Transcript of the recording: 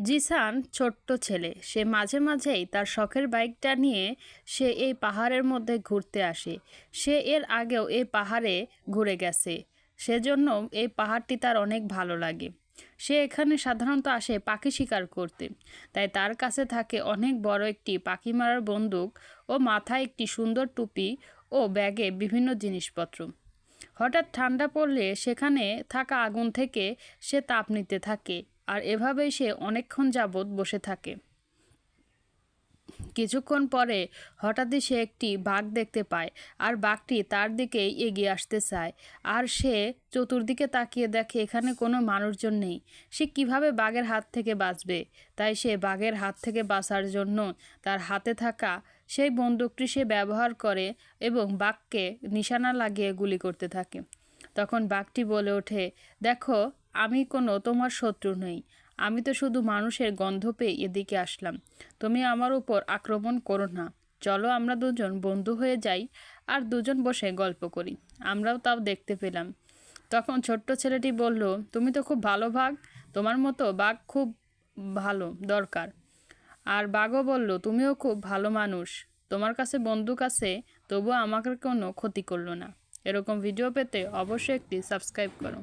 জিসান ছোট্ট ছেলে। সে মাঝে মাঝেই তার শখের বাইকটা নিয়ে সে এই পাহাড়ের মধ্যে ঘুরতে আসে। সে এর আগেও এই পাহাড়ে ঘুরে গেছে, সেজন্য এই পাহাড়টি তার অনেক ভালো লাগে। সে এখানে সাধারণত আসে পাখি শিকার করতে, তাই তার কাছে থাকে অনেক বড় একটি পাখি মারার বন্দুক ও মাথায় একটি সুন্দর টুপি ও ব্যাগে বিভিন্ন জিনিসপত্র। হঠাৎ ঠান্ডা পড়লে সেখানে থাকা আগুন থেকে সে তাপ নিতে থাকে, আর এভাবেই সে অনেকক্ষণ যাবৎ বসে থাকে। কিছুক্ষণ পরে হঠাৎই সে একটি বাঘ দেখতে পায়, আর বাঘটি তার দিকেই এগিয়ে আসতে চায়। আর সে চতুর্দিকে তাকিয়ে দেখে এখানে কোনো মানুষজন নেই। সে কিভাবে বাঘের হাত থেকে বাঁচবে? তাই সে বাঘের হাত থেকে বাঁচার জন্য তার হাতে থাকা সেই বন্দুকটি সে ব্যবহার করে এবং বাঘকে নিশানা লাগিয়ে গুলি করতে থাকে। তখন বাঘটি বলে ওঠে, দেখো, আমি কোনো তোমার শত্রু নই। আমি তো শুধু মানুষের গন্ধ পেয়ে এদিকে আসলাম। তুমি আমার উপর আক্রমণ করো না। চলো আমরা দুজন বন্ধু হয়ে যাই আর দুজন বসে গল্প করি। আমরাও তাও দেখতে পেলাম। তখন ছোট্ট ছেলেটি বলল, তুমি তো খুব ভালো বাঘ, তোমার মতো বাঘ খুব ভালো দরকার। আর বাঘও বলল, তুমিও খুব ভালো মানুষ, তোমার কাছে বন্দুক আছে, তবুও আমাকে কোনো ক্ষতি করলো না। এরকম ভিডিও পেতে অবশ্যই একটি সাবস্ক্রাইব করো।